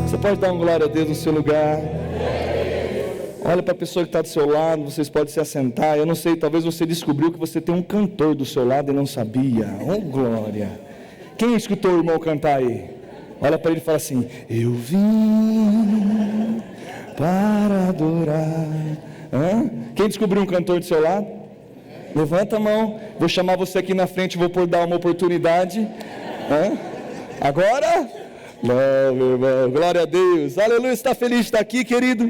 Você pode dar uma glória a Deus no seu lugar? Olha para a pessoa que está do seu lado, vocês podem se assentar. Eu não sei, talvez você descobriu que você tem um cantor do seu lado e não sabia. Oh, glória! Quem escutou o irmão cantar aí? Olha para ele e fala assim: eu vim para adorar. Quem descobriu um cantor do seu lado? Levanta a mão. Vou chamar você aqui na frente, vou dar uma oportunidade. Agora? Glória a Deus. Aleluia, está feliz de estar aqui, querido?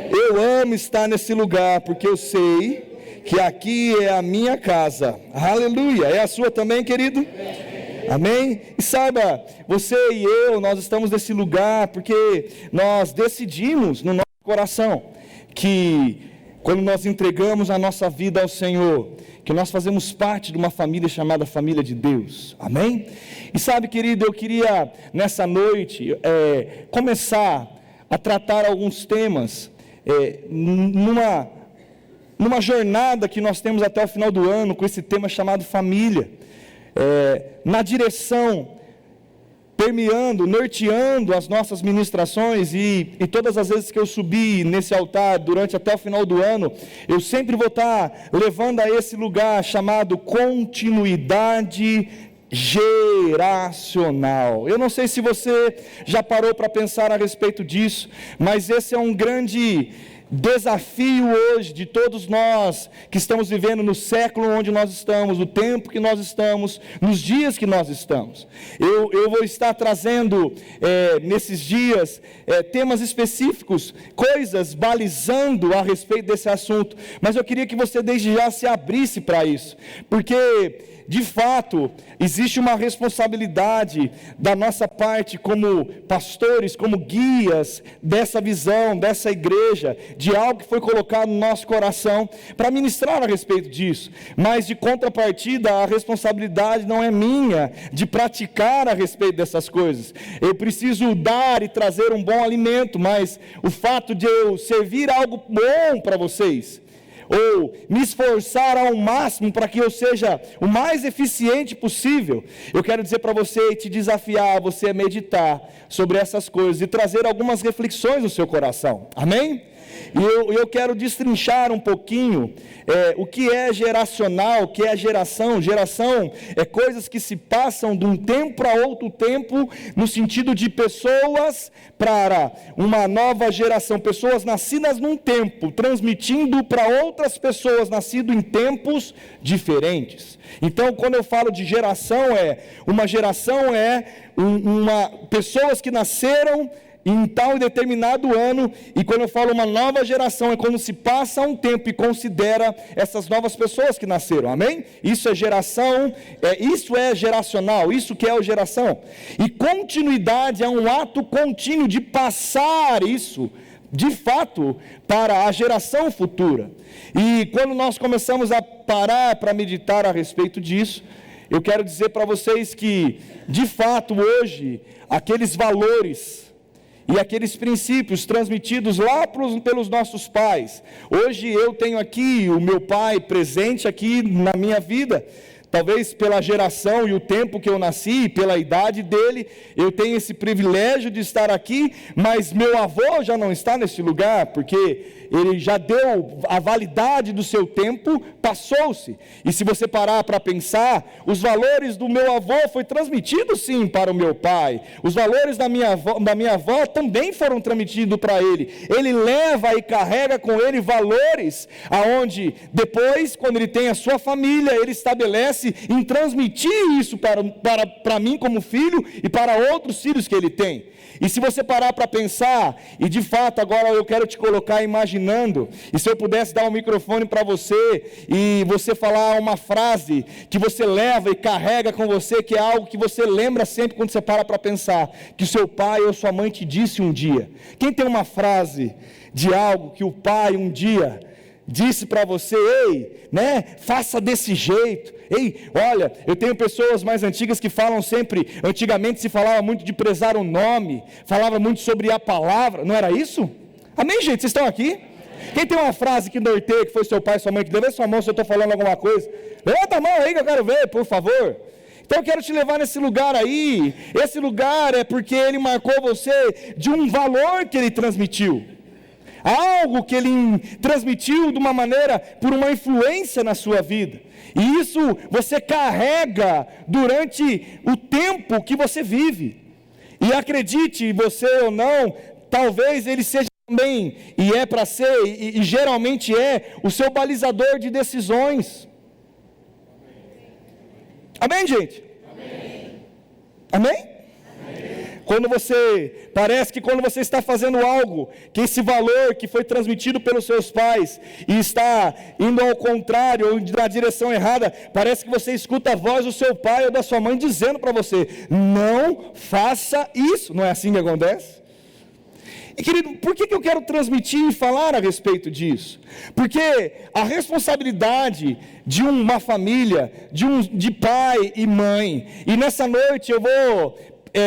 Eu amo estar nesse lugar, porque eu sei que aqui é a minha casa. Aleluia. É a sua também, querido? Amém? E saiba, você e eu, nós estamos nesse lugar porque nós decidimos no nosso coração que quando nós entregamos a nossa vida ao Senhor, que nós fazemos parte de uma família chamada Família de Deus. Amém? E sabe, querido, eu queria nessa noite começar a tratar alguns temas numa jornada que nós temos até o final do ano com esse tema chamado família, na direção, permeando, norteando as nossas ministrações, e todas as vezes que eu subi nesse altar durante até o final do ano, eu sempre vou estar levando a esse lugar chamado continuidade geracional. Eu não sei se você já parou para pensar a respeito disso, mas esse é um grande desafio hoje de todos nós que estamos vivendo no século onde nós estamos, no tempo que nós estamos, nos dias que nós estamos. Eu vou estar trazendo nesses dias temas específicos, coisas balizando a respeito desse assunto, mas eu queria que você desde já se abrisse para isso, porque de fato, existe uma responsabilidade da nossa parte como pastores, como guias dessa visão, dessa igreja, de algo que foi colocado no nosso coração para ministrar a respeito disso. Mas de contrapartida, a responsabilidade não é minha de praticar a respeito dessas coisas. Eu preciso dar e trazer um bom alimento, mas o fato de eu servir algo bom para vocês, ou me esforçar ao máximo para que eu seja o mais eficiente possível, eu quero dizer para você e te desafiar a você meditar sobre essas coisas e trazer algumas reflexões no seu coração, amém? E eu quero destrinchar um pouquinho o que é geracional, o que é geração. Geração é coisas que se passam de um tempo para outro tempo, no sentido de pessoas para uma nova geração, pessoas nascidas num tempo, transmitindo para outras pessoas nascidas em tempos diferentes. Então, quando eu falo de geração, pessoas que nasceram em tal e determinado ano, e quando eu falo uma nova geração, é quando se passa um tempo e considera essas novas pessoas que nasceram, amém? Isso é geração, isso é geracional, isso que é a geração. E continuidade é um ato contínuo de passar isso, de fato, para a geração futura. E quando nós começamos a parar para meditar a respeito disso, eu quero dizer para vocês que, de fato, hoje, aqueles valores e aqueles princípios transmitidos lá pelos nossos pais. Hoje eu tenho aqui o meu pai presente aqui na minha vida, talvez pela geração e o tempo que eu nasci, pela idade dele, eu tenho esse privilégio de estar aqui, mas meu avô já não está nesse lugar, porque ele já deu a validade do seu tempo, passou-se. E se você parar para pensar, os valores do meu avô foi transmitido sim para o meu pai, os valores da minha avó também foram transmitidos para ele. Ele leva e carrega com ele valores, aonde depois, quando ele tem a sua família, ele estabelece em transmitir isso para mim como filho e para outros filhos que ele tem. E se você parar para pensar, e de fato agora eu quero te colocar imaginando, e se eu pudesse dar um microfone para você, e você falar uma frase que você leva e carrega com você, que é algo que você lembra sempre quando você para pensar, que o seu pai ou sua mãe te disse um dia. Quem tem uma frase de algo que o pai um dia disse para você, faça desse jeito, olha, eu tenho pessoas mais antigas que falam sempre, antigamente se falava muito de prezar o nome, falava muito sobre a palavra, não era isso? Amém, gente? Vocês estão aqui? Quem tem uma frase que norteia, que foi seu pai, sua mãe, que levanta sua mão se eu estou falando alguma coisa, levanta a mão aí que eu quero ver, por favor. Então eu quero te levar nesse lugar aí. Esse lugar é porque Ele marcou você de um valor que Ele transmitiu. Algo que Ele transmitiu de uma maneira, por uma influência na sua vida. E isso você carrega durante o tempo que você vive. E acredite, você ou não, talvez ele seja também, e é para ser, e geralmente é, o seu balizador de decisões. Amém, gente? Amém? Quando você, parece que quando você está fazendo algo, que esse valor que foi transmitido pelos seus pais, e está indo ao contrário, ou na direção errada, parece que você escuta a voz do seu pai ou da sua mãe dizendo para você, não faça isso. Não é assim que acontece? E querido, por que eu quero transmitir e falar a respeito disso? Porque a responsabilidade de uma família, de pai e mãe, e nessa noite eu vou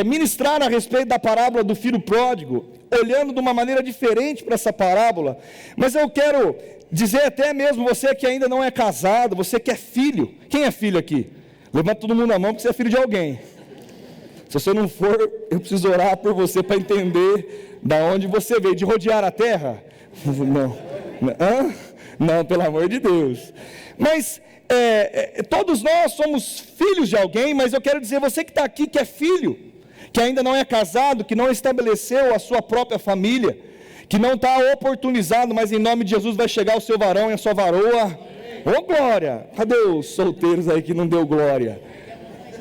ministrar a respeito da parábola do filho pródigo, olhando de uma maneira diferente para essa parábola, mas eu quero dizer até mesmo você que ainda não é casado, você que é filho. Quem é filho aqui? Levanta todo mundo a mão porque você é filho de alguém. Se você não for, eu preciso orar por você para entender da onde você veio. De rodear a terra? Não. Hã? Não, pelo amor de Deus. Mas todos nós somos filhos de alguém, mas eu quero dizer, você que está aqui, que é filho, que ainda não é casado, que não estabeleceu a sua própria família, que não está oportunizado, mas em nome de Jesus vai chegar o seu varão e a sua varoa. Ô glória! Cadê os solteiros aí que não deu glória?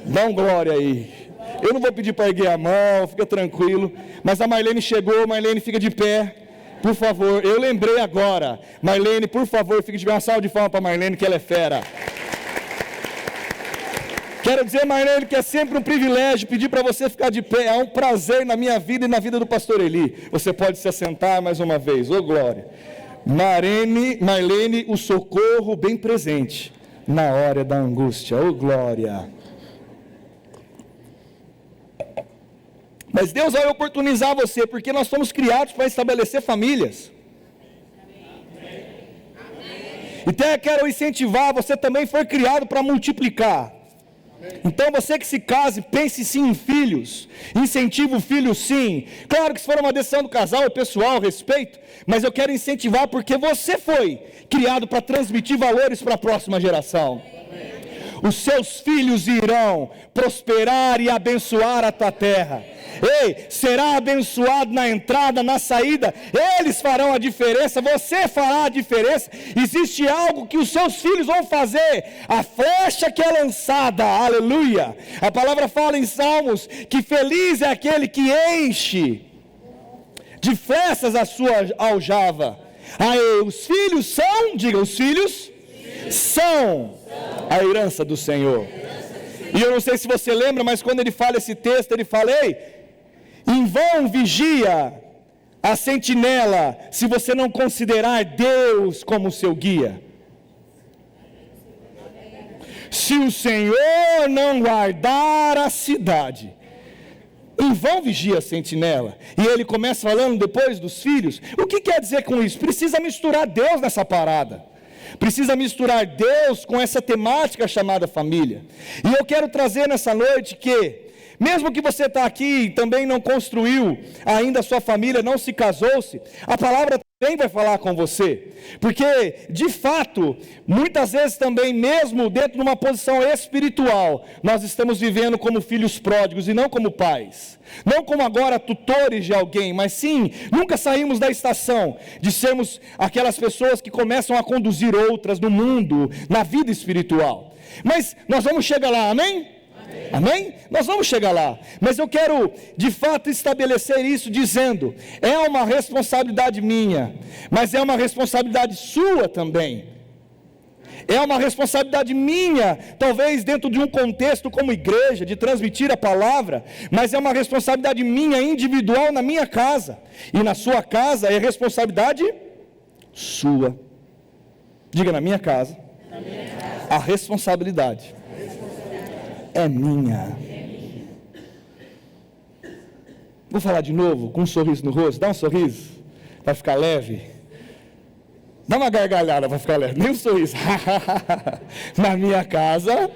Dá um glória aí. Eu não vou pedir para erguer a mão, fica tranquilo. Mas a Marlene chegou, Marlene fica de pé, por favor. Eu lembrei agora. Marlene, por favor, fique de pé. Uma salva de palmas para Marlene, que ela é fera. Quero dizer, Marlene, que é sempre um privilégio pedir para você ficar de pé. É um prazer na minha vida e na vida do pastor Eli. Você pode se assentar mais uma vez. Ô glória. Marlene, o socorro bem presente na hora da angústia. Ô glória. Mas Deus vai oportunizar você, porque nós somos criados para estabelecer famílias. Então eu quero incentivar, você também foi criado para multiplicar. Então você que se case, pense sim em filhos, incentive o filho sim. Claro que se for uma decisão do casal, é pessoal, respeito, mas eu quero incentivar porque você foi criado para transmitir valores para a próxima geração. Os seus filhos irão prosperar e abençoar a tua terra. Ei, será abençoado na entrada, na saída. Eles farão a diferença, você fará a diferença. Existe algo que os seus filhos vão fazer. A flecha que é lançada, aleluia. A palavra fala em Salmos que feliz é aquele que enche de flechas a sua aljava. Aí, os filhos são, diga, os filhos são a herança do Senhor. E eu não sei se você lembra, mas quando ele fala esse texto, ele fala, ei, em vão vigia a sentinela, se você não considerar Deus como seu guia. Se o Senhor não guardar a cidade, em vão vigia a sentinela. E ele começa falando depois dos filhos. O que quer dizer com isso? Precisa misturar Deus nessa parada. Precisa misturar Deus com essa temática chamada família. E eu quero trazer nessa noite que, mesmo que você está aqui e também não construiu ainda a sua família, não se casou-se, a palavra também vai falar com você. Porque, de fato, muitas vezes também, mesmo dentro de uma posição espiritual, nós estamos vivendo como filhos pródigos e não como pais. Não como agora tutores de alguém, mas sim, nunca saímos da estação de sermos aquelas pessoas que começam a conduzir outras no mundo, na vida espiritual. Mas nós vamos chegar lá, amém? Amém? Nós vamos chegar lá, mas eu quero de fato estabelecer isso dizendo, é uma responsabilidade minha, mas é uma responsabilidade sua também. É uma responsabilidade minha, talvez dentro de um contexto como igreja, de transmitir a palavra, mas é uma responsabilidade minha individual na minha casa, e na sua casa é responsabilidade sua. Diga, na minha casa, a responsabilidade é minha. Vou falar de novo, com um sorriso no rosto. Dá um sorriso, para ficar leve. Dá uma gargalhada para ficar leve, nem um sorriso. Na minha casa,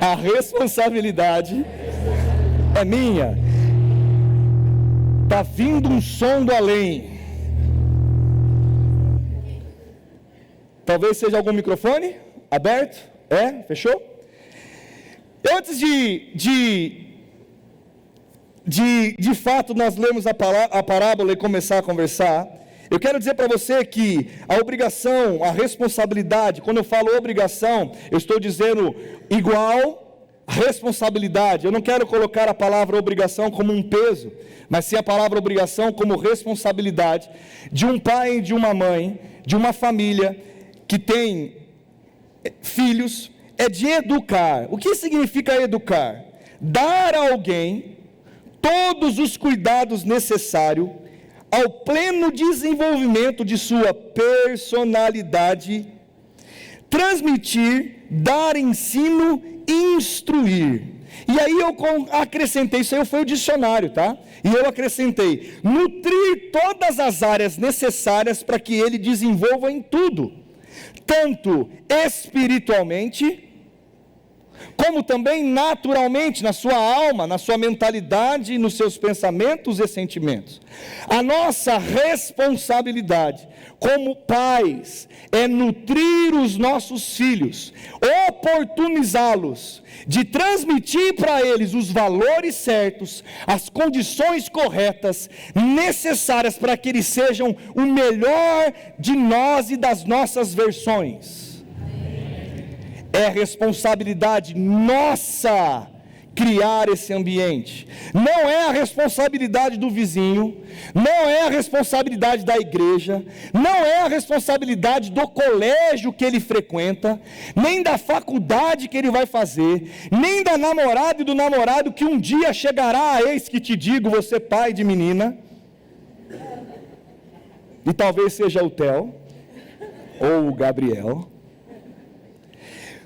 A responsabilidade é minha. Está vindo um som do além. Talvez seja algum microfone aberto? Fechou? Antes de fato nós lemos a parábola e começar a conversar, eu quero dizer para você que a obrigação, a responsabilidade, quando eu falo obrigação, eu estou dizendo igual responsabilidade. Eu não quero colocar a palavra obrigação como um peso, mas sim a palavra obrigação como responsabilidade de um pai e de uma mãe, de uma família que tem filhos, é de educar. O que significa educar? Dar a alguém todos os cuidados necessários ao pleno desenvolvimento de sua personalidade, transmitir, dar ensino e instruir. E aí eu acrescentei, isso aí foi o dicionário, tá? E eu acrescentei, nutrir todas as áreas necessárias para que ele desenvolva em tudo, tanto espiritualmente, como também naturalmente, na sua alma, na sua mentalidade, nos seus pensamentos e sentimentos. A nossa responsabilidade como pais é nutrir os nossos filhos, oportunizá-los, de transmitir para eles os valores certos, as condições corretas, necessárias para que eles sejam o melhor de nós e das nossas versões. É responsabilidade nossa criar esse ambiente. Não é a responsabilidade do vizinho, não é a responsabilidade da igreja, não é a responsabilidade do colégio que ele frequenta, nem da faculdade que ele vai fazer, nem da namorada e do namorado que um dia chegará, eis que te digo, você pai de menina, e talvez seja o Theo, ou o Gabriel.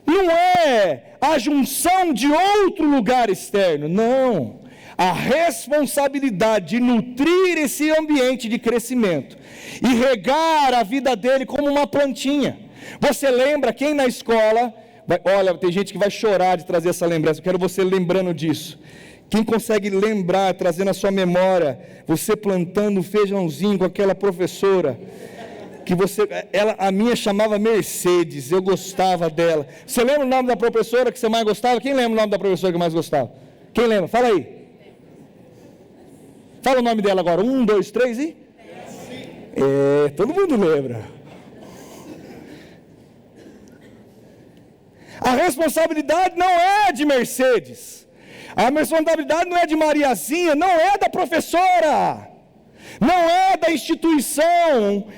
Não é a junção de outro lugar externo, não. A responsabilidade de nutrir esse ambiente de crescimento e regar a vida dele como uma plantinha. Você lembra quem na escola, olha, tem gente que vai chorar de trazer essa lembrança, eu quero você lembrando disso. Quem consegue lembrar, trazer na sua memória, você plantando feijãozinho com aquela professora, que a minha chamava Mercedes, eu gostava dela. Você lembra o nome da professora que você mais gostava? Quem lembra o nome da professora que mais gostava? Quem lembra? Fala aí. Fala o nome dela agora. 1, 2, 3 e? Todo mundo lembra. A responsabilidade não é de Mercedes. A responsabilidade não é de Mariazinha, não é da professora. Não é da instituição,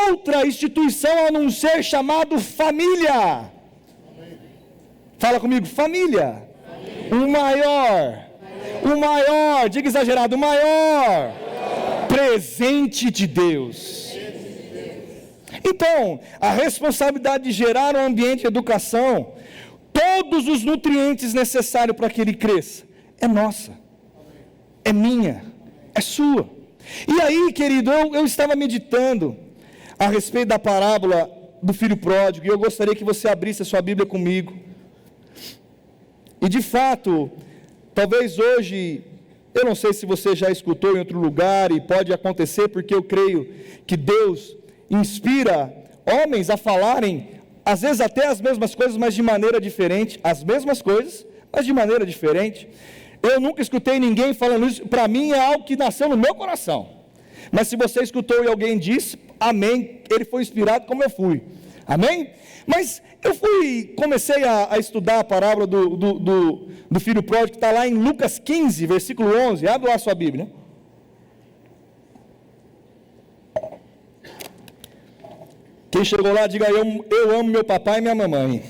outra instituição a não ser chamado família. Fala comigo, família. O maior, diga exagerado, o maior presente de Deus. Então, a responsabilidade de gerar um ambiente de educação, todos os nutrientes necessários para que ele cresça, é nossa, é minha, é sua. E aí, querido, eu estava meditando a respeito da parábola do filho pródigo, e eu gostaria que você abrisse a sua Bíblia comigo. E de fato, talvez hoje, eu não sei se você já escutou em outro lugar, e pode acontecer, porque eu creio que Deus inspira homens a falarem, às vezes até as mesmas coisas, mas de maneira diferente, as mesmas coisas, mas de maneira diferente. Eu nunca escutei ninguém falando isso, para mim é algo que nasceu no meu coração. Mas se você escutou e alguém disse, amém, ele foi inspirado como eu fui. Amém? Mas eu comecei a estudar a parábola do filho pródigo, que está lá em Lucas 15, versículo 11. Abre lá a sua Bíblia. Quem chegou lá, diga, eu amo meu papai e minha mamãe.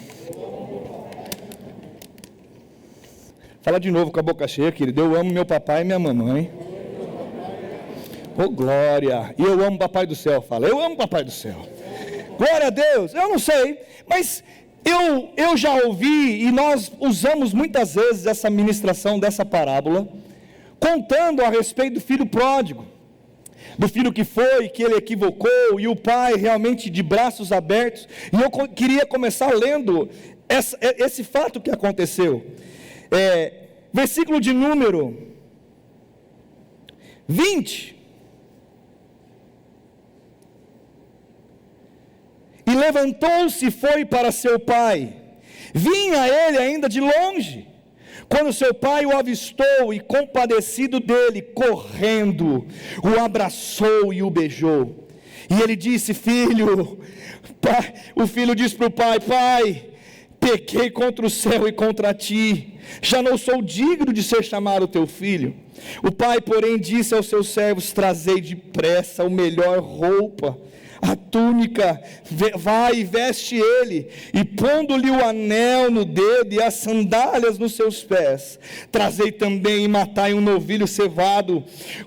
Fala de novo com a boca cheia, querido. Eu amo meu papai e minha mamãe. Oh, glória. E eu amo o papai do céu. Fala, eu amo o papai do céu. Glória a Deus. Eu não sei, mas eu já ouvi, e nós usamos muitas vezes essa ministração dessa parábola, contando a respeito do filho pródigo, do filho que foi, que ele equivocou, e o pai realmente de braços abertos. E eu queria começar lendo esse fato que aconteceu. Versículo de número 20. E levantou-se e foi para seu pai. Vinha ele ainda de longe, quando seu pai o avistou e, compadecido dele, correndo, o abraçou e o beijou. E ele disse: filho, pai. O filho disse para o pai: pai, pequei contra o céu e contra ti, já não sou digno de ser chamado teu filho. O pai, porém, disse aos seus servos: trazei depressa o melhor roupa, a túnica, vai e veste ele, e pondo-lhe o anel no dedo e as sandálias nos seus pés, trazei também e matai um novilho cevado,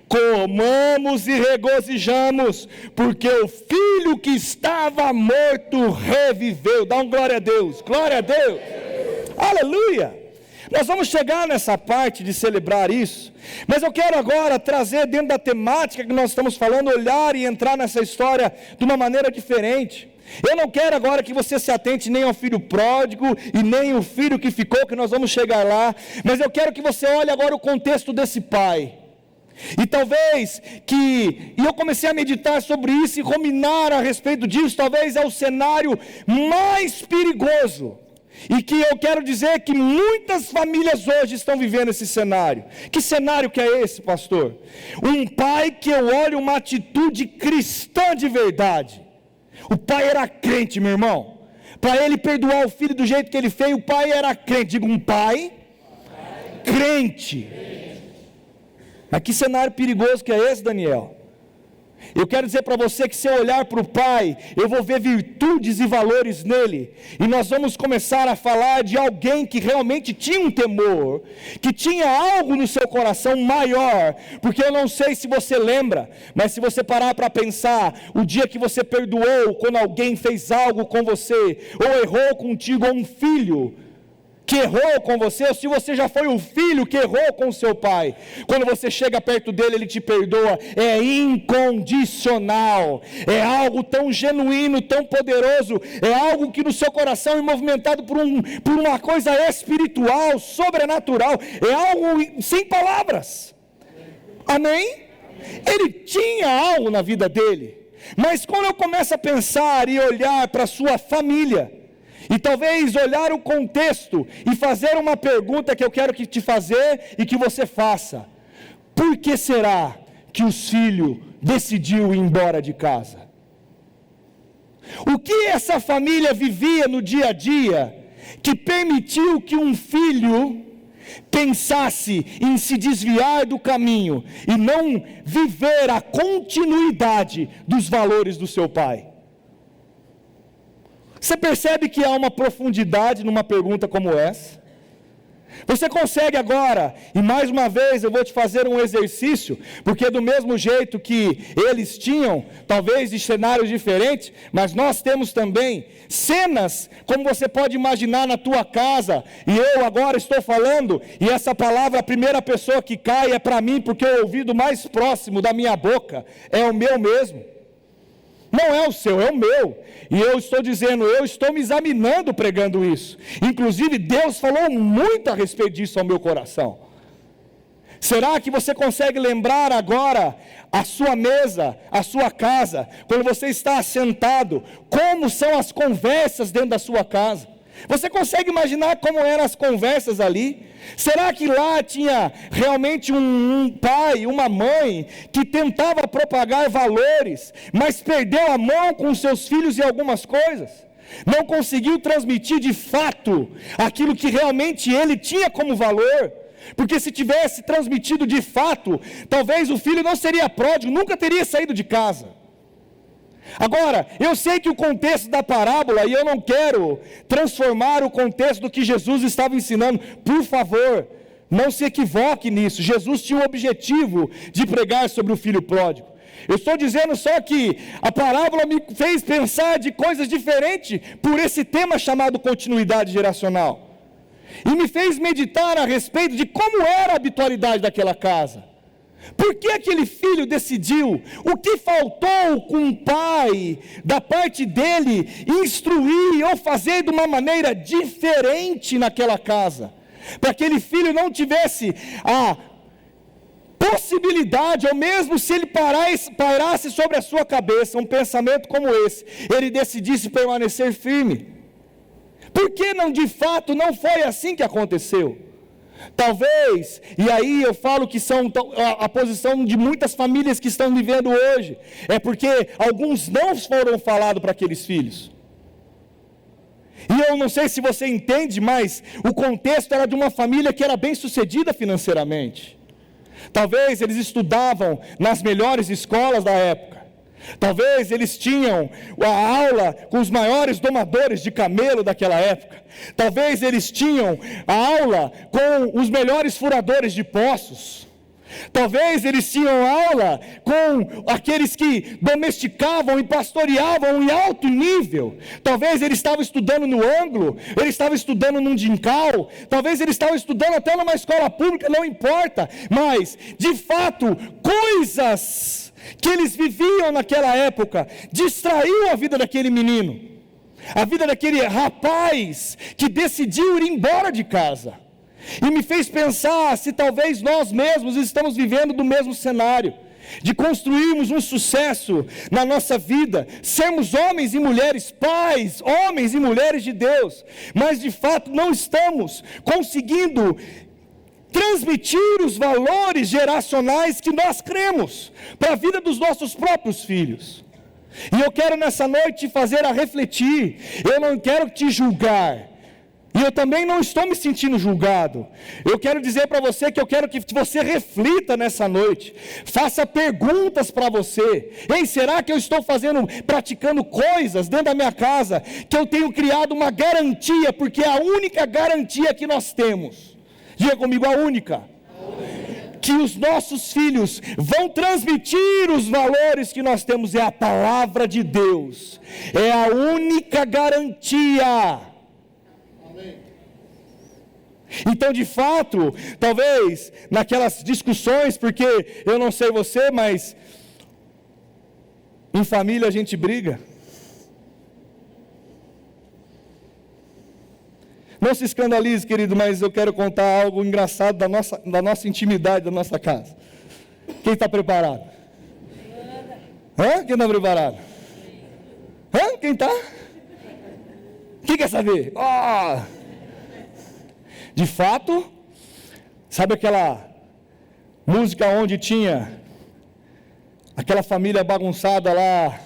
comamos e regozijamos, porque o filho que estava morto reviveu. Dá um glória a Deus, glória a Deus, aleluia. Nós vamos chegar nessa parte de celebrar isso, mas eu quero agora trazer dentro da temática que nós estamos falando, olhar e entrar nessa história de uma maneira diferente. Eu não quero agora que você se atente nem ao filho pródigo e nem o filho que ficou, que nós vamos chegar lá, mas eu quero que você olhe agora o contexto desse pai. E talvez e eu comecei a meditar sobre isso e ruminar a respeito disso, talvez é o cenário mais perigoso. E que eu quero dizer que muitas famílias hoje estão vivendo esse cenário. Que cenário que é esse, pastor? Um pai que eu olho uma atitude cristã de verdade. O pai era crente, meu irmão. Para ele perdoar o filho do jeito que ele fez, o pai era crente. Diga, um pai crente. Mas que cenário perigoso que é esse, Daniel? Eu quero dizer para você que se eu olhar para o pai, eu vou ver virtudes e valores nele, e nós vamos começar a falar de alguém que realmente tinha um temor, que tinha algo no seu coração maior, porque eu não sei se você lembra, mas se você parar para pensar, o dia que você perdoou, quando alguém fez algo com você, ou errou contigo, ou um filho que errou com você, ou se você já foi o filho que errou com seu pai, quando você chega perto dele, ele te perdoa, é incondicional, é algo tão genuíno, tão poderoso, é algo que no seu coração é movimentado por uma coisa espiritual, sobrenatural, é algo sem palavras, amém? Ele tinha algo na vida dele, mas quando eu começo a pensar e olhar para a sua família, e talvez olhar o contexto e fazer uma pergunta que eu quero te fazer e que você faça: por que será que o filho decidiu ir embora de casa? O que essa família vivia no dia a dia que permitiu que um filho pensasse em se desviar do caminho e não viver a continuidade dos valores do seu pai? Você percebe que há uma profundidade numa pergunta como essa? Você consegue agora, e mais uma vez eu vou te fazer um exercício, porque do mesmo jeito que eles tinham, talvez de cenários diferentes, mas nós temos também cenas, como você pode imaginar na tua casa, e eu agora estou falando, e essa palavra, a primeira pessoa que cai é para mim, porque o ouvido mais próximo da minha boca é o meu mesmo. Não é o seu, é o meu. E eu estou dizendo, eu estou me examinando pregando isso. Inclusive, Deus falou muito a respeito disso ao meu coração. Será que você consegue lembrar agora a sua mesa, a sua casa, quando você está assentado, como são as conversas dentro da sua casa? Você consegue imaginar como eram as conversas ali? Será que lá tinha realmente um pai, uma mãe, que tentava propagar valores, mas perdeu a mão com os seus filhos em algumas coisas? Não conseguiu transmitir de fato aquilo que realmente ele tinha como valor? Porque se tivesse transmitido de fato, talvez o filho não seria pródigo, nunca teria saído de casa. Agora, eu sei que o contexto da parábola, e eu não quero transformar o contexto do que Jesus estava ensinando, por favor, não se equivoque nisso. Jesus tinha o objetivo de pregar sobre o filho pródigo. Eu estou dizendo só que a parábola me fez pensar de coisas diferentes por esse tema chamado continuidade geracional. E me fez meditar a respeito de como era a habitualidade daquela casa. Por que aquele filho decidiu? O que faltou com o pai, da parte dele, instruir ou fazer de uma maneira diferente naquela casa? Para que aquele filho não tivesse a possibilidade, ou mesmo se ele pairasse sobre a sua cabeça um pensamento como esse, ele decidisse permanecer firme. Por que não, de fato, não foi assim que aconteceu? Talvez, e aí eu falo que são a posição de muitas famílias que estão vivendo hoje, é porque alguns não foram falados para aqueles filhos. E eu não sei se você entende, mas o contexto era de uma família que era bem sucedida financeiramente. Talvez eles estudavam nas melhores escolas da época. Talvez eles tinham a aula com os maiores domadores de camelo daquela época. Talvez eles tinham a aula com os melhores furadores de poços. Talvez eles tinham aula com aqueles que domesticavam e pastoreavam em alto nível. Talvez eles estavam estudando no ângulo, eles estavam estudando num dincal, talvez eles estavam estudando até numa escola pública, não importa. Mas, de fato, coisas que eles viviam naquela época distraiu a vida daquele menino, a vida daquele rapaz que decidiu ir embora de casa. E me fez pensar se talvez nós mesmos estamos vivendo do mesmo cenário, de construirmos um sucesso na nossa vida, sermos homens e mulheres, pais, homens e mulheres de Deus, mas de fato não estamos conseguindo transmitir os valores geracionais que nós cremos para a vida dos nossos próprios filhos. E eu quero nessa noite te fazer a refletir. Eu não quero te julgar, e eu também não estou me sentindo julgado. Eu quero dizer para você que eu quero que você reflita nessa noite, faça perguntas para você. Ei, será que eu estou praticando coisas dentro da minha casa, que eu tenho criado uma garantia, porque é a única garantia que nós temos. Diga comigo, a única. Que os nossos filhos vão transmitir os valores que nós temos, é a palavra de Deus. É a única garantia. Então, de fato, talvez naquelas discussões, porque eu não sei você, mas em família a gente briga. Não se escandalize, querido, mas eu quero contar algo engraçado da nossa intimidade, da nossa casa. Quem está preparado? Quem está preparado? Quem está? Quem quer saber? De fato, sabe aquela música onde tinha aquela família bagunçada lá,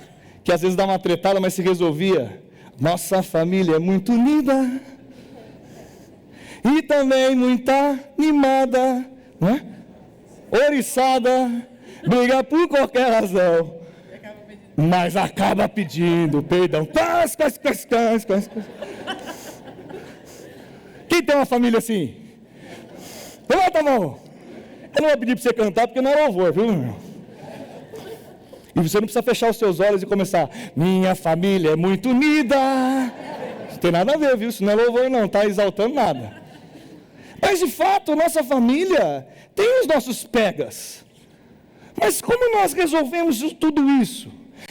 que às vezes dá uma tretada, mas se resolvia? Nossa família é muito unida e também muito animada, não é? Oriçada, briga por qualquer razão, mas acaba pedindo perdão. Quem tem uma família assim? Levanta a mão. Eu não vou pedir para você cantar, porque não é louvor, viu, meu? E você não precisa fechar os seus olhos e começar: minha família é muito unida. Não tem nada a ver, viu? Isso não é louvor, não está exaltando nada. Mas de fato, nossa família tem os nossos pegas. Mas como nós resolvemos tudo isso?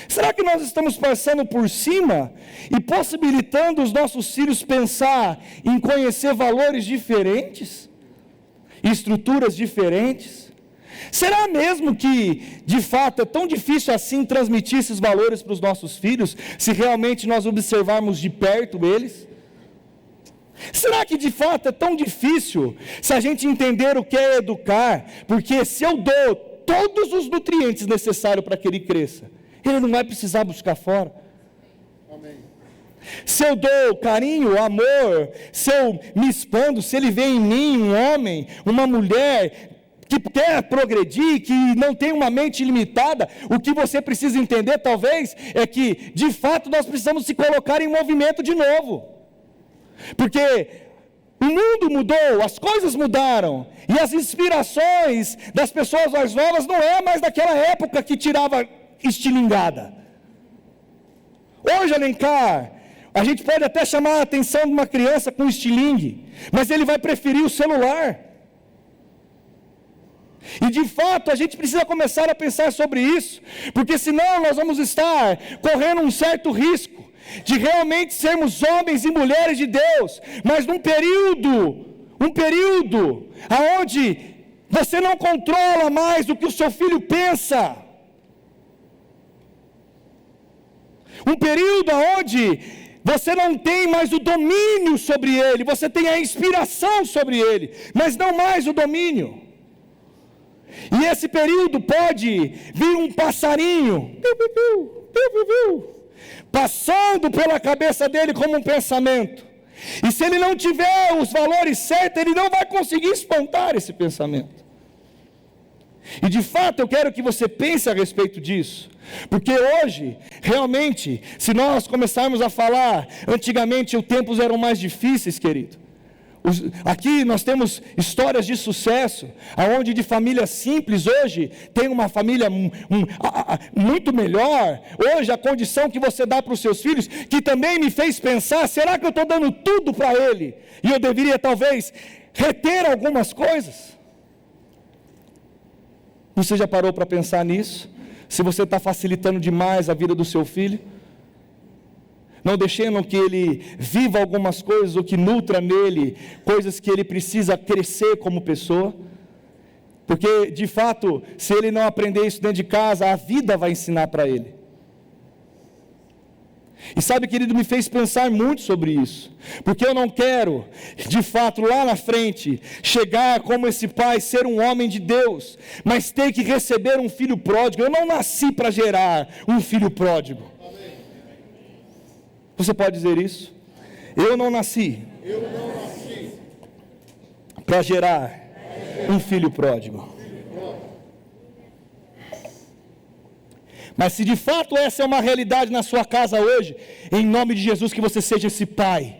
Será que nós estamos passando por cima e possibilitando os nossos filhos pensar em conhecer valores diferentes, estruturas diferentes? Será mesmo que, de fato, é tão difícil assim transmitir esses valores para os nossos filhos, se realmente nós observarmos de perto eles? Será que de fato é tão difícil se a gente entender o que é educar? Porque se eu dou todos os nutrientes necessários para que ele cresça, ele não vai precisar buscar fora. Amém. Se eu dou carinho, amor, se eu me expando, se ele vê em mim um homem, uma mulher que quer progredir, que não tem uma mente limitada, o que você precisa entender talvez é que de fato nós precisamos se colocar em movimento de novo. Porque o mundo mudou, as coisas mudaram, e as inspirações das pessoas mais novas não é mais daquela época que tirava estilingada. Hoje, Alencar, a gente pode até chamar a atenção de uma criança com estilingue, mas ele vai preferir o celular. E de fato a gente precisa começar a pensar sobre isso, porque senão nós vamos estar correndo um certo risco de realmente sermos homens e mulheres de Deus, mas num período aonde você não controla mais o que o seu filho pensa, um período onde você não tem mais o domínio sobre ele, você tem a inspiração sobre ele, mas não mais o domínio. E esse período pode vir um passarinho, passando pela cabeça dele como um pensamento, e se ele não tiver os valores certos, ele não vai conseguir espantar esse pensamento. E de fato eu quero que você pense a respeito disso, porque hoje, realmente, se nós começarmos a falar, antigamente os tempos eram mais difíceis, querido. Aqui nós temos histórias de sucesso, aonde de famílias simples hoje tem uma família muito melhor. Hoje a condição que você dá para os seus filhos, que também me fez pensar, será que eu estou dando tudo para ele? E eu deveria talvez reter algumas coisas? Você já parou para pensar nisso? Se você está facilitando demais a vida do seu filho, não deixando que ele viva algumas coisas, ou que nutra nele coisas que ele precisa crescer como pessoa, porque de fato, se ele não aprender isso dentro de casa, a vida vai ensinar para ele. E sabe, querido, me fez pensar muito sobre isso, porque eu não quero, de fato, lá na frente, chegar como esse pai, ser um homem de Deus, mas ter que receber um filho pródigo. Eu não nasci para gerar um filho pródigo. Você pode dizer isso? Eu não nasci para gerar um filho pródigo. Mas se de fato essa é uma realidade na sua casa hoje, em nome de Jesus, que você seja esse pai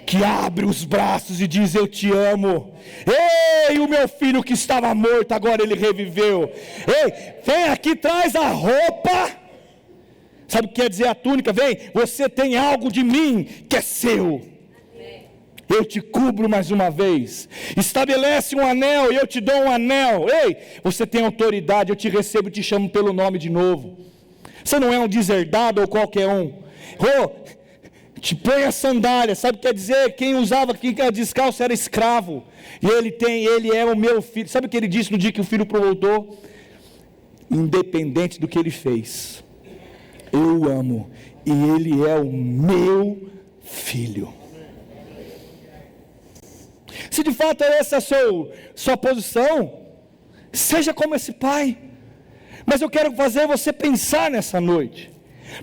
que abre os braços e diz: eu te amo. Ei, o meu filho que estava morto, agora ele reviveu. Ei, vem aqui, traz a roupa. Sabe o que quer dizer a túnica? Vem, você tem algo de mim que é seu. Eu te cubro mais uma vez. Estabelece um anel e eu te dou um anel. Ei, você tem autoridade, eu te recebo e te chamo pelo nome de novo. Você não é um deserdado ou qualquer um. Te põe a sandália. Sabe o que quer dizer? Quem era descalço era escravo. E ele é o meu filho. Sabe o que ele disse no dia que o filho voltou? Independente do que ele fez, eu amo, e ele é o meu filho. Se de fato é essa a sua posição, seja como esse pai. Mas eu quero fazer você pensar nessa noite,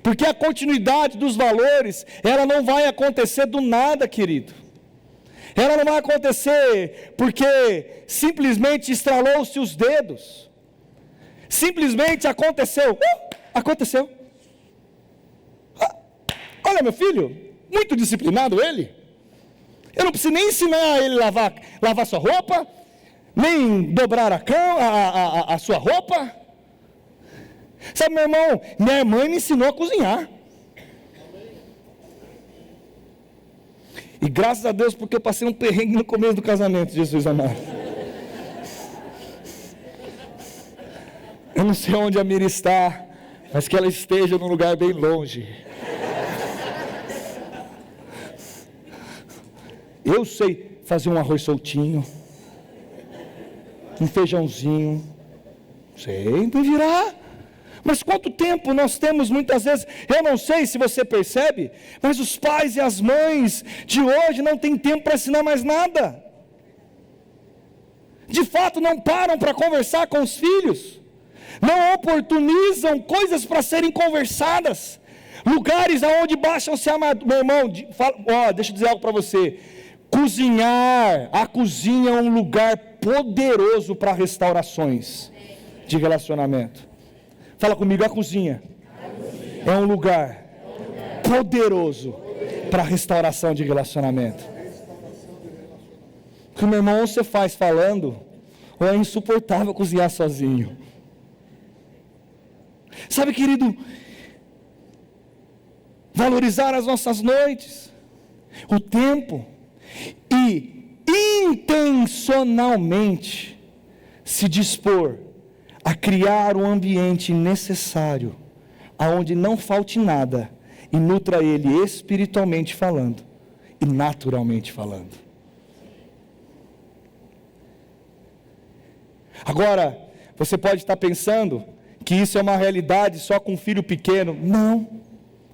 porque a continuidade dos valores, ela não vai acontecer do nada, querido. Ela não vai acontecer porque simplesmente estralou-se os dedos. Simplesmente aconteceu. Aconteceu. Olha, meu filho, muito disciplinado ele. Eu não preciso nem ensinar ele a lavar sua roupa, nem dobrar a sua roupa. Sabe, meu irmão, minha mãe me ensinou a cozinhar. E graças a Deus, porque eu passei um perrengue no começo do casamento, Jesus amado. Eu não sei onde a Mira está, mas que ela esteja num lugar bem longe. Eu sei fazer um arroz soltinho, um feijãozinho, sei, me virar. Mas quanto tempo nós temos muitas vezes, eu não sei se você percebe, mas os pais e as mães de hoje não têm tempo para ensinar mais nada. De fato não param para conversar com os filhos, não oportunizam coisas para serem conversadas, lugares aonde baixam-se a meu irmão, deixa eu dizer algo para você. Cozinhar, a cozinha é um lugar poderoso para restaurações de relacionamento. Fala comigo, a cozinha é um lugar poderoso para restauração de relacionamento. Porque, meu irmão, ou você faz falando, ou é insuportável cozinhar sozinho. Sabe, querido, valorizar as nossas noites, o tempo, e intencionalmente se dispor a criar um ambiente necessário, aonde não falte nada, e nutra ele espiritualmente falando e naturalmente falando. Agora, você pode estar pensando que isso é uma realidade só com um filho pequeno. Não,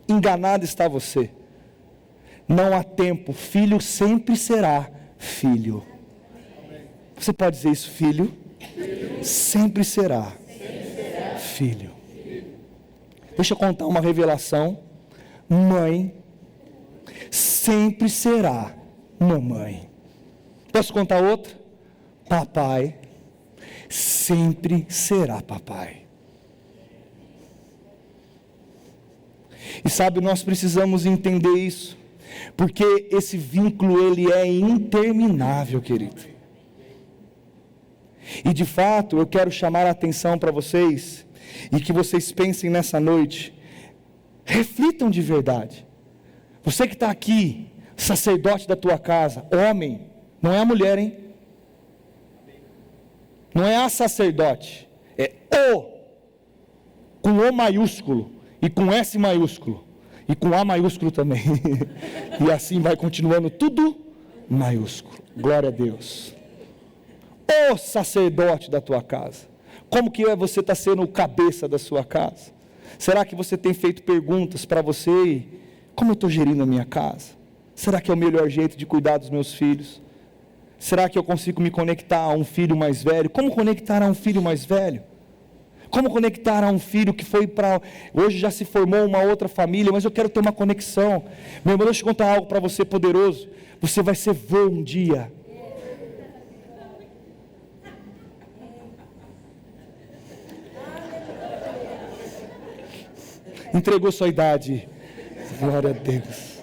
enganado está você. Não há tempo, filho sempre será filho. Você pode dizer isso, filho? Sempre será filho. Deixa eu contar uma revelação. Mãe sempre será mamãe. Posso contar outra? Papai sempre será papai. E sabe, nós precisamos entender isso, porque esse vínculo ele é interminável, querido. E de fato, eu quero chamar a atenção para vocês, e que vocês pensem nessa noite, reflitam de verdade. Você que está aqui, sacerdote da tua casa, homem, não é a mulher, hein? Não é a sacerdote, é o, com O maiúsculo, e com S maiúsculo, e com A maiúsculo também, e assim vai continuando, tudo maiúsculo, glória a Deus. O sacerdote da tua casa, como que você está sendo o cabeça da sua casa? Será que você tem feito perguntas para você, como eu estou gerindo a minha casa? Será que é o melhor jeito de cuidar dos meus filhos? Será que eu consigo me conectar a um filho mais velho? Como conectar a um filho mais velho? Como conectar a um filho que foi para... Hoje já se formou uma outra família, mas eu quero ter uma conexão. Meu irmão, deixa eu contar algo para você poderoso. Você vai ser vô um dia. Entregou sua idade. Glória a Deus.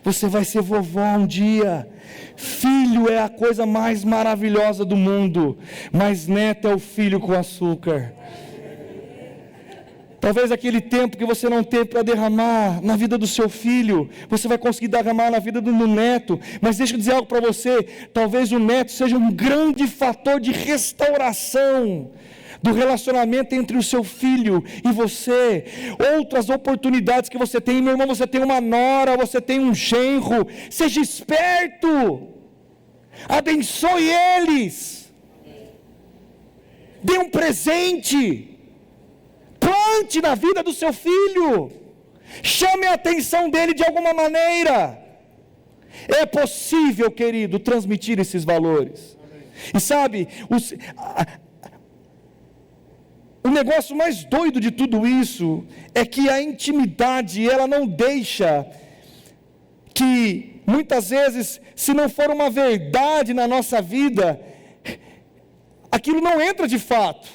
Você vai ser vovó um dia. Filho é a coisa mais maravilhosa do mundo, mas neto é o filho com açúcar. Talvez aquele tempo que você não teve para derramar na vida do seu filho, você vai conseguir derramar na vida do neto. Mas deixa eu dizer algo para você, talvez o neto seja um grande fator de restauração do relacionamento entre o seu filho e você. Outras oportunidades que você tem, meu irmão, você tem uma nora, você tem um genro, seja esperto, abençoe eles, dê um presente, plante na vida do seu filho, chame a atenção dele de alguma maneira. É possível, querido, transmitir esses valores. E sabe, o negócio mais doido de tudo isso é que a intimidade, ela não deixa que, muitas vezes, se não for uma verdade na nossa vida, aquilo não entra de fato.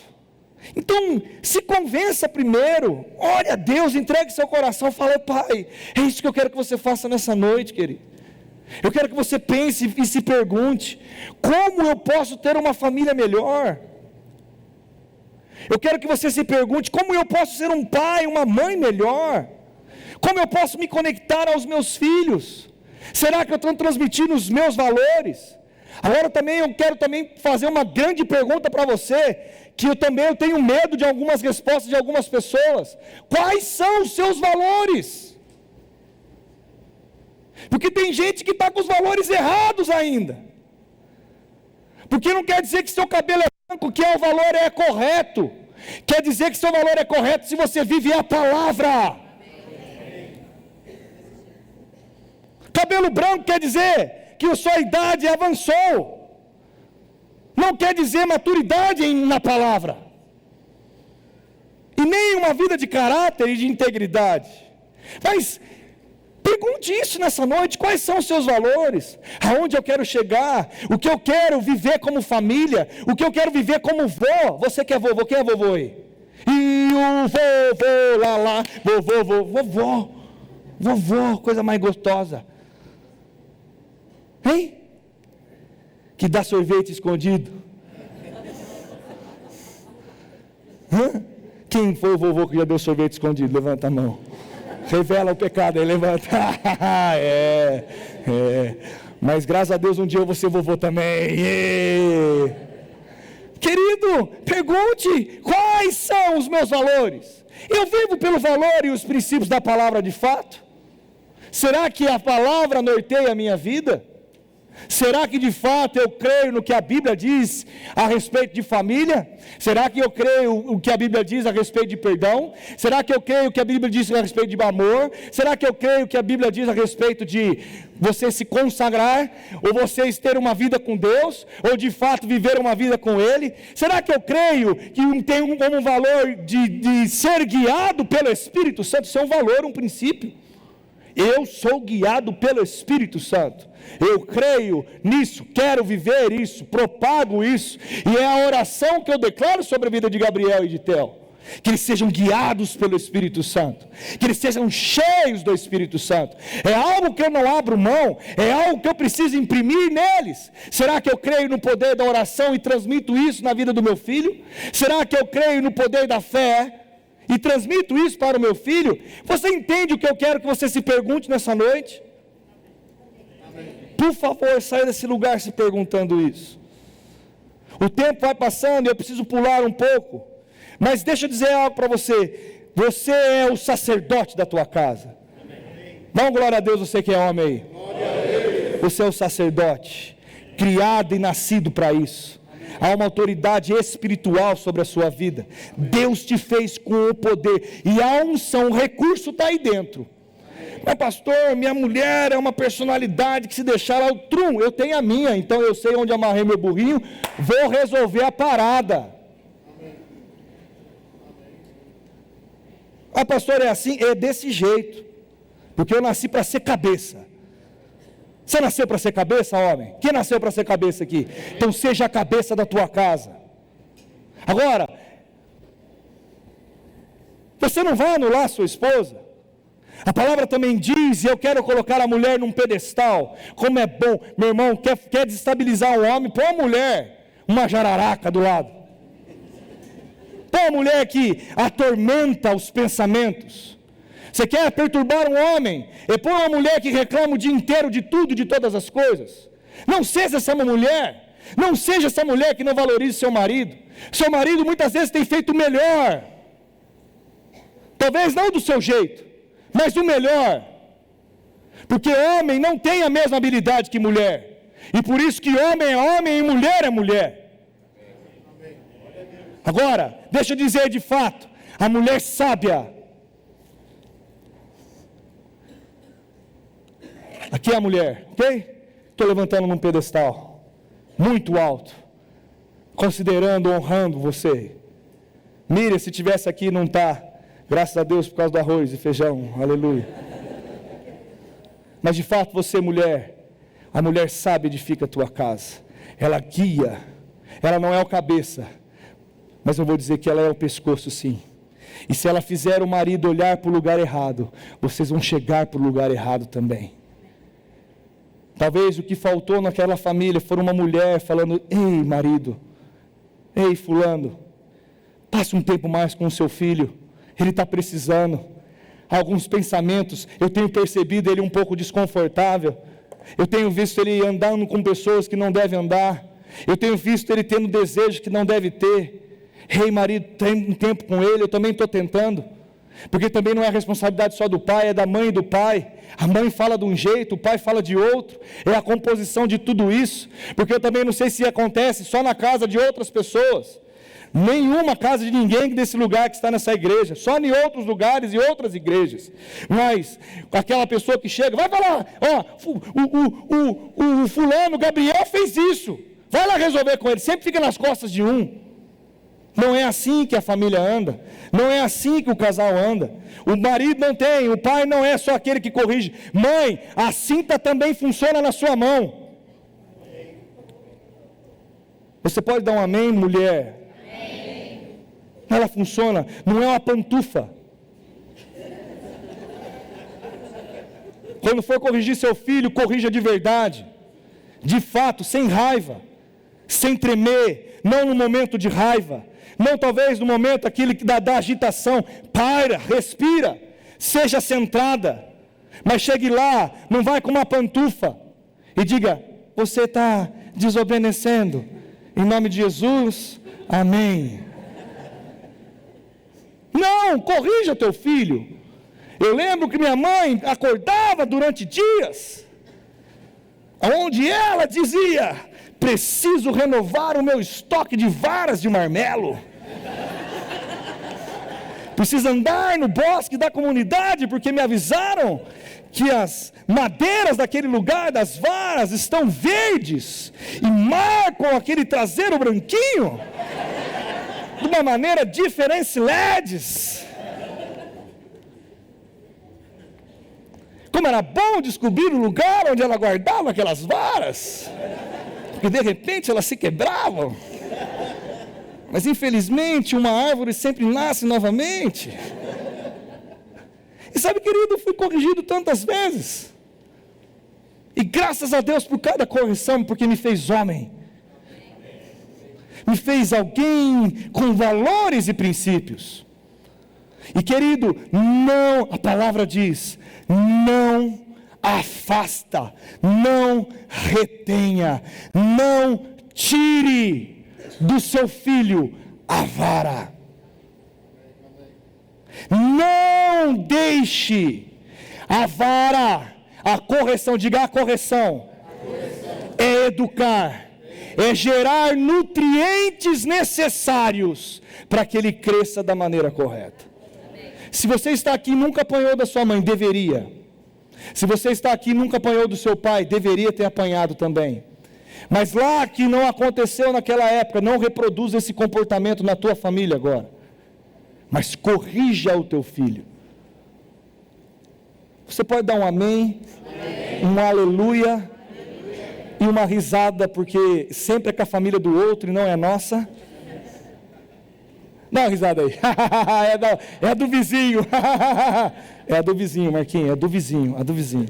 Então, se convença primeiro, ore a Deus, entregue seu coração, fale: Pai, é isso que eu quero que você faça nessa noite, querido. Eu quero que você pense e se pergunte: como eu posso ter uma família melhor? Eu quero que você se pergunte: como eu posso ser um pai, uma mãe melhor? Como eu posso me conectar aos meus filhos? Será que eu estou transmitindo os meus valores? Agora também eu quero fazer uma grande pergunta para você, que eu tenho medo de algumas respostas de algumas pessoas. Quais são os seus valores? Porque tem gente que está com os valores errados ainda. Porque não quer dizer que seu cabelo é branco, que o valor é correto. Quer dizer que seu valor é correto se você vive a palavra. Cabelo branco quer dizer que a sua idade avançou. Não quer dizer maturidade na palavra. E nem uma vida de caráter e de integridade. Mas pergunte isso nessa noite: quais são os seus valores? Aonde eu quero chegar? O que eu quero viver como família? O que eu quero viver como vô? Você que é vovô, quem é vovô aí? E o vovô, vovô, coisa mais gostosa. Hein? Que dá sorvete escondido. Hã? Quem foi o vovô que já deu sorvete escondido? Levanta a mão. Revela o pecado aí, levanta. Mas graças a Deus um dia eu vou ser vovô também. Querido, pergunte, quais são os meus valores? Eu vivo pelo valor e os princípios da palavra de fato? Será que a palavra norteia a minha vida? Será que de fato eu creio no que a Bíblia diz a respeito de família? Será que eu creio o que a Bíblia diz a respeito de perdão? Será que eu creio o que a Bíblia diz a respeito de amor? Será que eu creio o que a Bíblia diz a respeito de você se consagrar? Ou vocês ter uma vida com Deus? Ou de fato viver uma vida com Ele? Será que eu creio que tem como valor de ser guiado pelo Espírito Santo? Isso é um valor, um princípio. Eu sou guiado pelo Espírito Santo. Eu creio nisso, quero viver isso, propago isso, e é a oração que eu declaro sobre a vida de Gabriel e de Theo, que eles sejam guiados pelo Espírito Santo, que eles sejam cheios do Espírito Santo. É algo que eu não abro mão, é algo que eu preciso imprimir neles. Será que eu creio no poder da oração e transmito isso na vida do meu filho? Será que eu creio no poder da fé e transmito isso para o meu filho? Você entende o que eu quero que você se pergunte nessa noite? Por favor, saia desse lugar se perguntando isso. O tempo vai passando e eu preciso pular um pouco, mas deixa eu dizer algo para você. Você é o sacerdote da tua casa. Dá uma glória a Deus, você que é homem aí. Você é o sacerdote, criado e nascido para isso. Há uma autoridade espiritual sobre a sua vida. Deus te fez com o poder, e a unção, o recurso está aí dentro. Mas pastor, minha mulher é uma personalidade que se deixar ela, eu tenho a minha, então eu sei onde amarrei meu burrinho, vou resolver a parada. Ah, pastor, é assim? É desse jeito, porque eu nasci para ser cabeça. Você nasceu para ser cabeça, homem? Quem nasceu para ser cabeça aqui? Então seja a cabeça da tua casa. Agora, você não vai anular a sua esposa? A palavra também diz, e eu quero colocar a mulher num pedestal. Como é bom, meu irmão, quer desestabilizar o homem, põe a mulher, uma jararaca do lado. Põe a mulher que atormenta os pensamentos. Você quer perturbar um homem, e põe uma mulher que reclama o dia inteiro de tudo e de todas as coisas. Não seja essa mulher, não seja essa mulher que não valorize seu marido. Seu marido muitas vezes tem feito o melhor, talvez não do seu jeito, mas o melhor, porque homem não tem a mesma habilidade que mulher, e por isso que homem é homem e mulher é mulher. Agora, deixa eu dizer de fato, a mulher sábia, aqui é a mulher, ok? Estou levantando num pedestal, muito alto, considerando, honrando você. Miriam, se estivesse aqui, não está. Graças a Deus por causa do arroz e feijão, aleluia. Mas de fato você, mulher, a mulher sábia edifica a tua casa, ela guia, ela não é o cabeça, mas eu vou dizer que ela é o pescoço sim. E se ela fizer o marido olhar para o lugar errado, vocês vão chegar para o lugar errado também. Talvez o que faltou naquela família foi uma mulher falando: ei marido, ei fulano, passe um tempo mais com o seu filho, ele está precisando. Alguns pensamentos, eu tenho percebido ele um pouco desconfortável, eu tenho visto ele andando com pessoas que não deve andar, eu tenho visto ele tendo desejos que não deve ter. Ei marido, tem um tempo com ele, eu também estou tentando, porque também não é responsabilidade só do pai, é da mãe e do pai. A mãe fala de um jeito, o pai fala de outro, é a composição de tudo isso, porque eu também não sei se acontece só na casa de outras pessoas, nenhuma casa de ninguém desse lugar que está nessa igreja, só em outros lugares e outras igrejas. Mas aquela pessoa que chega, vai falar, o fulano, Gabriel fez isso, vai lá resolver com ele, sempre fica nas costas de um. Não é assim que a família anda, não é assim que o casal anda. O marido não tem, o pai não é só aquele que corrige. Mãe, a cinta também funciona na sua mão. Você pode dar um amém, mulher? Ela funciona, não é uma pantufa. Quando for corrigir seu filho, corrija de verdade, de fato, sem raiva, sem tremer, não no momento de raiva, não talvez no momento aquele que da agitação. Para, respira, seja centrada, mas chegue lá, não vai com uma pantufa e diga: você está desobedecendo, em nome de Jesus, Amém. Não, corrija teu filho. Eu lembro que minha mãe acordava durante dias, onde ela dizia: preciso renovar o meu estoque de varas de marmelo. Preciso andar no bosque da comunidade, porque me avisaram que as madeiras daquele lugar, das varas, estão verdes e marcam aquele traseiro branquinho de uma maneira diferente. Como era bom descobrir o lugar onde ela guardava aquelas varas, porque de repente elas se quebravam. Mas infelizmente uma árvore sempre nasce novamente. E sabe, querido, eu fui corrigido tantas vezes. E graças a Deus por cada correção, porque me fez homem. Me fez alguém com valores e princípios. E querido, não, a palavra diz, não afasta, não retenha, não tire do seu filho a vara. Não deixe a vara, a correção, diga a correção, é educar, é gerar nutrientes necessários para que ele cresça da maneira correta. Se você está aqui e nunca apanhou da sua mãe, deveria. Se você está aqui e nunca apanhou do seu pai, deveria ter apanhado também. Mas lá que não aconteceu naquela época, não reproduza esse comportamento na tua família agora. Mas corrija o teu filho. Você pode dar um amém, um aleluia, e uma risada, porque sempre é com a família do outro e não é a nossa. Dá uma risada aí. É a do vizinho. É a do vizinho, Marquinhos, é a do vizinho, a do vizinho.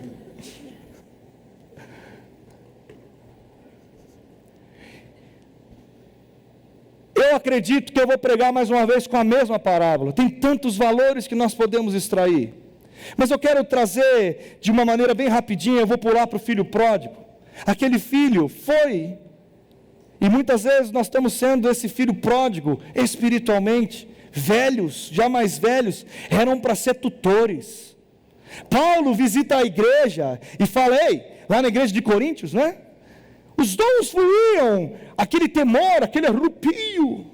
Eu acredito que eu vou pregar mais uma vez com a mesma parábola. Tem tantos valores que nós podemos extrair. Mas eu quero trazer de uma maneira bem rapidinha, eu vou pular para o filho pródigo. Aquele filho foi, e muitas vezes nós estamos sendo esse filho pródigo espiritualmente. Velhos, já mais velhos, eram para ser tutores. Paulo visita a igreja e fala, lá na igreja de Coríntios, né? Os dons fluíam, aquele temor, aquele arrepio.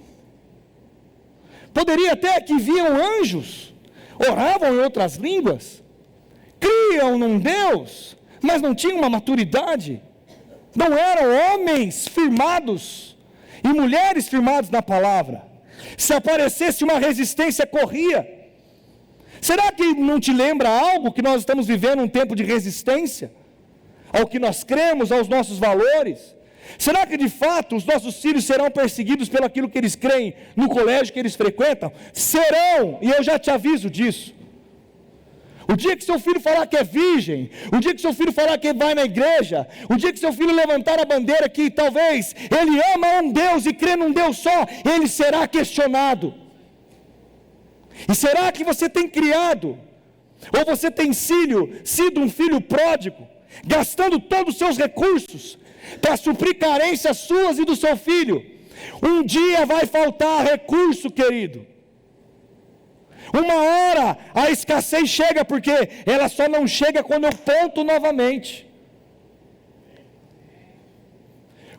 Poderia até que viam anjos, oravam em outras línguas, criam num Deus, mas não tinham uma maturidade, não eram homens firmados e mulheres firmadas na palavra. Se aparecesse uma resistência, corria. Será que não te lembra algo que nós estamos vivendo um tempo de resistência? Ao que nós cremos, aos nossos valores? Será que de fato os nossos filhos serão perseguidos pelo aquilo que eles creem no colégio que eles frequentam? Serão, e eu já te aviso disso. O dia que seu filho falar que é virgem, o dia que seu filho falar que vai na igreja, o dia que seu filho levantar a bandeira que talvez ele ama um Deus e crê num Deus só, ele será questionado. E será que você tem criado, ou você tem sido um filho pródigo, gastando todos os seus recursos para suprir carências suas e do seu filho? Um dia vai faltar recurso, querido. Uma hora a escassez chega, porque ela só não chega quando eu planto novamente.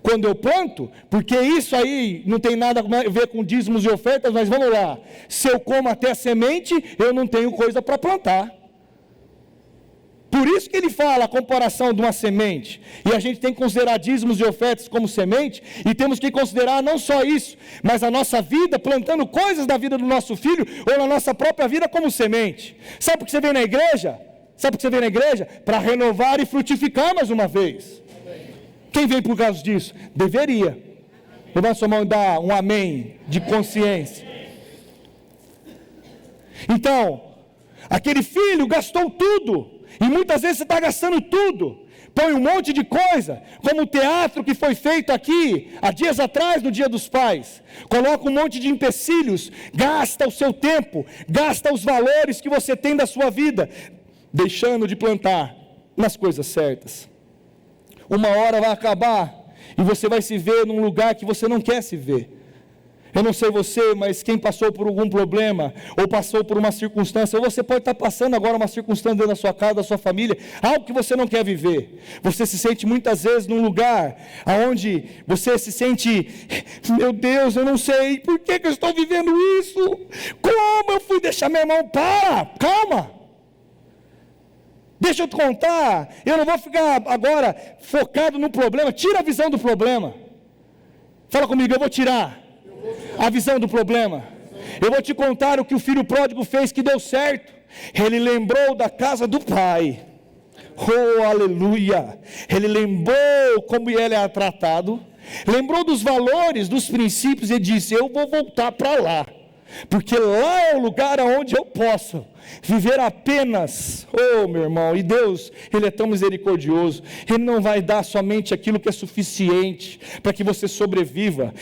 Quando eu planto, porque isso aí não tem nada a ver com dízimos e ofertas, mas vamos lá, se eu como até a semente, eu não tenho coisa para plantar. Por isso que ele fala a comparação de uma semente, e a gente tem que considerar dízimos e ofertas como semente, e temos que considerar não só isso, mas a nossa vida, plantando coisas da vida do nosso filho, ou na nossa própria vida como semente. Sabe por que você vem na igreja? Sabe por que você vem na igreja? Para renovar e frutificar mais uma vez. Quem vem por causa disso? Deveria. Levanta sua mão e dá um amém de consciência. Então, aquele filho gastou tudo. E muitas vezes você está gastando tudo. Põe um monte de coisa, como o teatro que foi feito aqui, há dias atrás, no Dia dos Pais. Coloca um monte de empecilhos, gasta o seu tempo, gasta os valores que você tem da sua vida, deixando de plantar nas coisas certas. Uma hora vai acabar, e você vai se ver num lugar que você não quer se ver. Eu não sei você, mas quem passou por algum problema, ou passou por uma circunstância, ou você pode estar passando agora uma circunstância dentro da sua casa, da sua família, algo que você não quer viver. Você se sente muitas vezes num lugar onde você se sente, meu Deus, eu não sei, por que eu estou vivendo isso? Como eu fui deixar meu irmão? Calma. Deixa eu te contar, eu não vou ficar agora focado no problema, tira a visão do problema. Fala comigo, eu vou tirar a visão do problema. Eu vou te contar o que o filho pródigo fez que deu certo. Ele lembrou da casa do pai. Oh, aleluia! Ele lembrou como ele era tratado, lembrou dos valores, dos princípios e disse: eu vou voltar para lá, porque lá é o lugar onde eu posso viver apenas. Oh, meu irmão, e Deus, Ele é tão misericordioso, Ele não vai dar somente aquilo que é suficiente para que você sobreviva.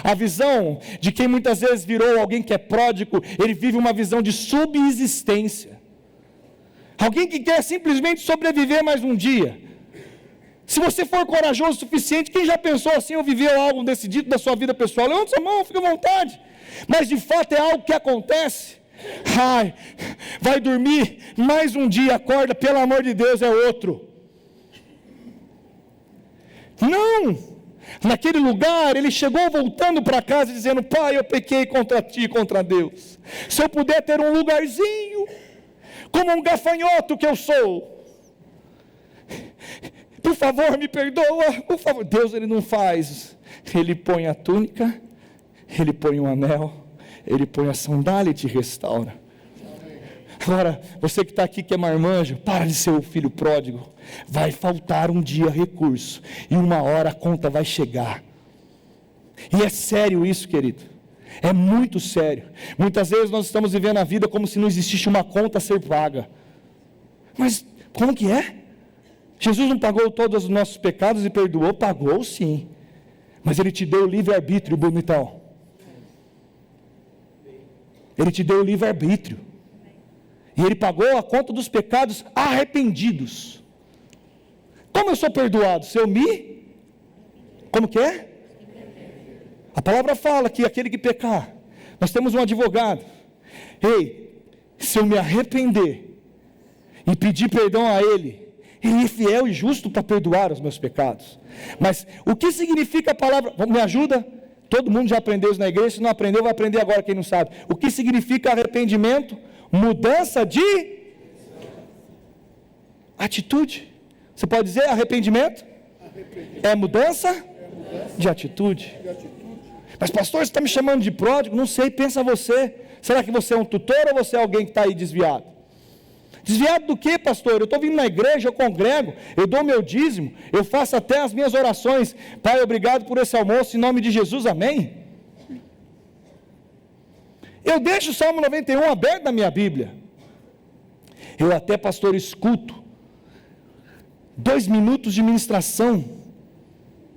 A visão de quem muitas vezes virou alguém que é pródigo, ele vive uma visão de subsistência, alguém que quer simplesmente sobreviver mais um dia. Se você for corajoso o suficiente, quem já pensou assim, ou viveu algo decidido da sua vida pessoal, levanta sua mão, fica à vontade. Mas de fato é algo que acontece. Vai dormir, mais um dia, acorda, pelo amor de Deus, é outro. Não, naquele lugar, ele chegou voltando para casa dizendo: pai, eu pequei contra ti, contra Deus. Se eu puder ter um lugarzinho, como um gafanhoto que eu sou, por favor, me perdoa, por favor. Deus, ele não faz, ele põe a túnica, ele põe um anel, ele põe a sandália e te restaura. Agora, você que está aqui que é marmanjo, para de ser o filho pródigo. Vai faltar um dia recurso, e uma hora a conta vai chegar. E é sério isso, querido, é muito sério. Muitas vezes nós estamos vivendo a vida como se não existisse uma conta a ser paga. Mas como que é? Jesus não pagou todos os nossos pecados e perdoou? Pagou sim, mas Ele te deu o livre-arbítrio, bonitão. Ele te deu o livre-arbítrio. E Ele pagou a conta dos pecados arrependidos. Como eu sou perdoado? Se eu me... Como que é? A palavra fala que aquele que pecar, nós temos um advogado. Ei, se eu me arrepender e pedir perdão a Ele, Ele é fiel e justo para perdoar os meus pecados. Mas o que significa a palavra? Me ajuda? Todo mundo já aprendeu isso na igreja, se não aprendeu, vai aprender agora, quem não sabe. O que significa arrependimento? Mudança de atitude. Você pode dizer arrependimento? É mudança de atitude. Mas pastor, você está me chamando de pródigo? Não sei, pensa você. Será que você é um tutor ou você é alguém que está aí desviado? Desviado do que, pastor? Eu estou vindo na igreja, eu congrego, eu dou meu dízimo, eu faço até as minhas orações. Pai, obrigado por esse almoço, em nome de Jesus, amém? Eu deixo o Salmo 91 aberto na minha Bíblia. Eu até, pastor, escuto 2 minutos de ministração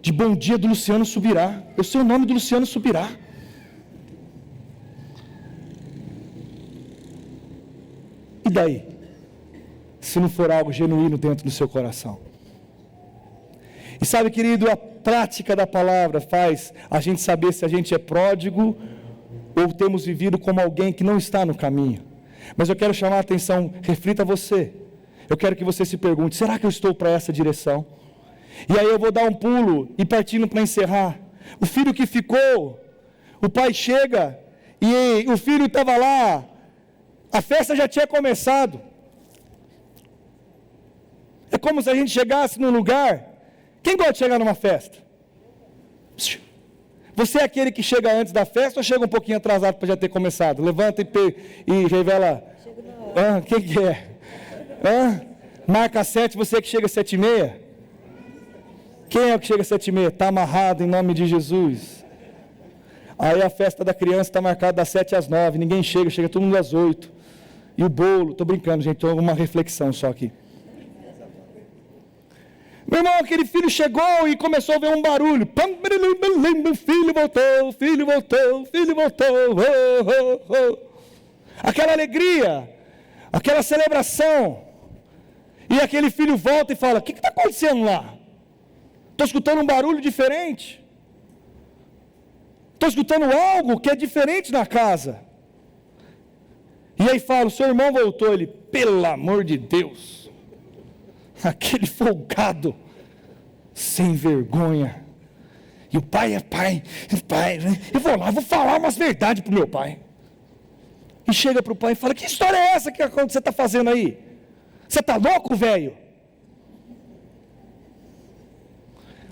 de bom dia do Luciano Subirá. Eu sei o nome do Luciano Subirá. E daí? Se não for algo genuíno dentro do seu coração. E sabe, querido, a prática da palavra faz a gente saber se a gente é pródigo ou temos vivido como alguém que não está no caminho. Mas eu quero chamar a atenção, reflita você. Eu quero que você se pergunte: será que eu estou para essa direção? E aí eu vou dar um pulo e partindo para encerrar. O filho que ficou, o pai chega e o filho estava lá, a festa já tinha começado. É como se a gente chegasse num lugar. Quem gosta de chegar numa festa? Você é aquele que chega antes da festa ou chega um pouquinho atrasado para já ter começado? Levanta e revela. Quem que é? Marca 7, você que chega às 7h30? Quem é o que chega às 7h30? Está amarrado em nome de Jesus. Aí a festa da criança está marcada das 7 às 9, ninguém chega todo mundo às 8. E o bolo, estou brincando, gente, estou uma reflexão só aqui. Meu irmão, aquele filho chegou e começou a ver um barulho. Filho voltou, filho voltou, filho voltou. Aquela alegria, aquela celebração. E aquele filho volta e fala: o que está acontecendo? Lá, estou escutando um barulho diferente. estou escutando algo que é diferente na casa. E aí falo, seu irmão voltou, ele, pelo amor de Deus, aquele folgado, sem vergonha. E o pai é pai, eu vou lá, vou falar umas verdades para o meu pai. E chega para o pai e fala, que história é essa que você está fazendo aí? Você está louco, velho?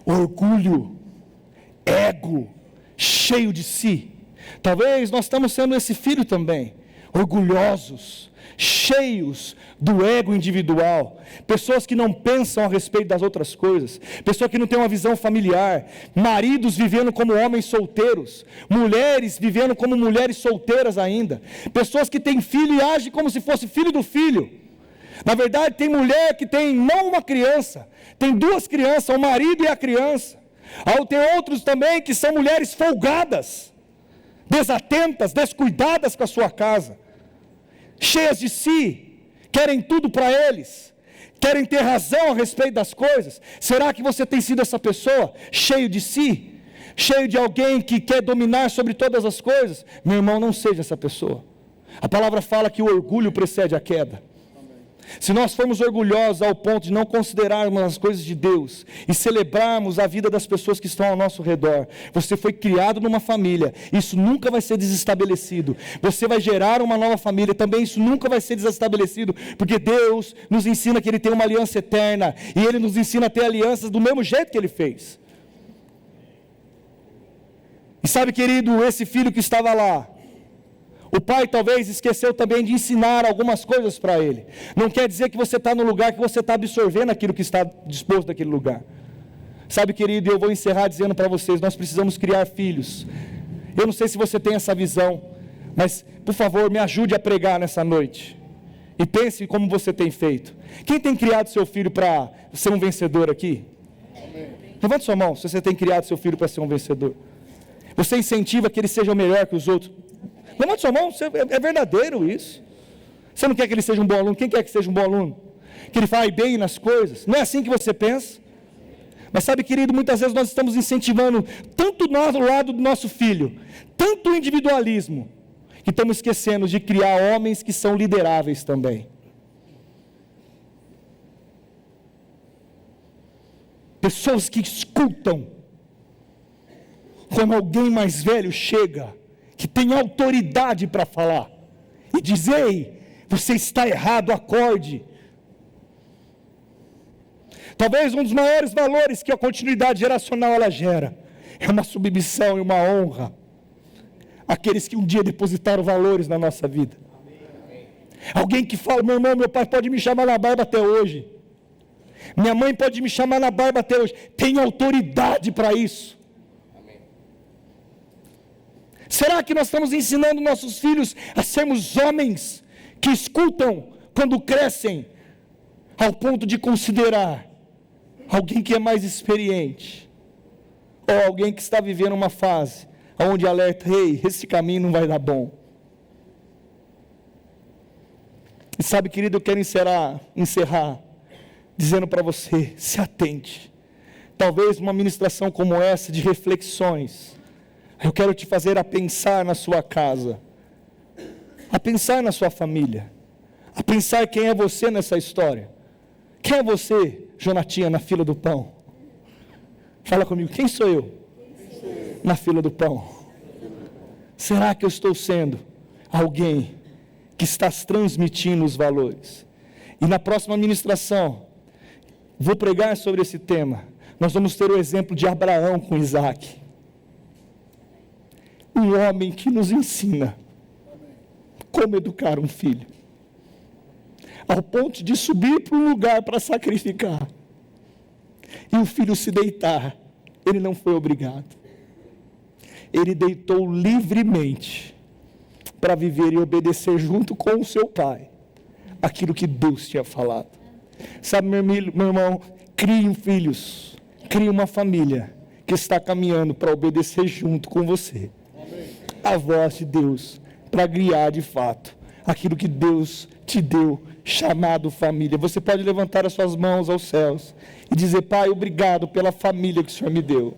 Orgulho, ego, cheio de si. Talvez nós estamos sendo esse filho também, orgulhosos, cheios do ego individual, pessoas que não pensam a respeito das outras coisas, pessoas que não têm uma visão familiar, maridos vivendo como homens solteiros, mulheres vivendo como mulheres solteiras ainda, pessoas que têm filho e agem como se fosse filho do filho. Na verdade, tem mulher que tem não uma criança, tem duas crianças, o marido e a criança. Tem outros também que são mulheres folgadas, desatentas, descuidadas com a sua casa, cheias de si, querem tudo para eles, querem ter razão a respeito das coisas. Será que você tem sido essa pessoa, cheio de si, cheio de alguém que quer dominar sobre todas as coisas? Meu irmão, não seja essa pessoa. A palavra fala que o orgulho precede a queda. Se nós formos orgulhosos ao ponto de não considerarmos as coisas de Deus e celebrarmos a vida das pessoas que estão ao nosso redor, você foi criado numa família, isso nunca vai ser desestabelecido. Você vai gerar uma nova família, também isso nunca vai ser desestabelecido, porque Deus nos ensina que Ele tem uma aliança eterna, e Ele nos ensina a ter alianças do mesmo jeito que Ele fez. E sabe, querido, esse filho que estava lá, o pai talvez esqueceu também de ensinar algumas coisas para ele. Não quer dizer que você está no lugar que você está absorvendo aquilo que está disposto naquele lugar. Sabe, querido, eu vou encerrar dizendo para vocês, nós precisamos criar filhos. Eu não sei se você tem essa visão, mas, por favor, me ajude a pregar nessa noite. E pense como você tem feito. Quem tem criado seu filho para ser um vencedor aqui? Levante sua mão, se você tem criado seu filho para ser um vencedor. Você incentiva que ele seja melhor que os outros. Levante sua mão, é verdadeiro isso. Você não quer que ele seja um bom aluno? Quem quer que seja um bom aluno? Que ele fale bem nas coisas? Não é assim que você pensa? Mas sabe, querido, muitas vezes nós estamos incentivando tanto do lado do nosso filho, tanto o individualismo, que estamos esquecendo de criar homens que são lideráveis também. Pessoas que escutam quando alguém mais velho chega, que tem autoridade para falar, e diz, ei, você está errado, acorde. Talvez um dos maiores valores que a continuidade geracional ela gera, é uma submissão e uma honra, àqueles que um dia depositaram valores na nossa vida. Alguém que fala, meu irmão, meu pai pode me chamar na barba até hoje, minha mãe pode me chamar na barba até hoje, tem autoridade para isso. Será que nós estamos ensinando nossos filhos a sermos homens que escutam quando crescem, ao ponto de considerar alguém que é mais experiente, ou alguém que está vivendo uma fase onde alerta, ei, esse caminho não vai dar bom? E sabe, querido, eu quero encerrar dizendo para você, se atente. Talvez uma ministração como essa, de reflexões, eu quero te fazer a pensar na sua casa, a pensar na sua família, a pensar quem é você nessa história. Quem é você, Jonatinha, na fila do pão? Fala comigo, quem sou eu? Na fila do pão. Será que eu estou sendo alguém que está transmitindo os valores? E na próxima ministração, vou pregar sobre esse tema. Nós vamos ter o exemplo de Abraão com Isaac. Um homem que nos ensina como educar um filho, ao ponto de subir para um lugar para sacrificar, e o filho se deitar. Ele não foi obrigado, ele deitou livremente para viver e obedecer junto com o seu pai aquilo que Deus tinha falado. Sabe, meu irmão, crie filhos, crie uma família que está caminhando para obedecer junto com você a voz de Deus, para guiar de fato aquilo que Deus te deu, chamado família. Você pode levantar as suas mãos aos céus e dizer, Pai, obrigado pela família que o Senhor me deu.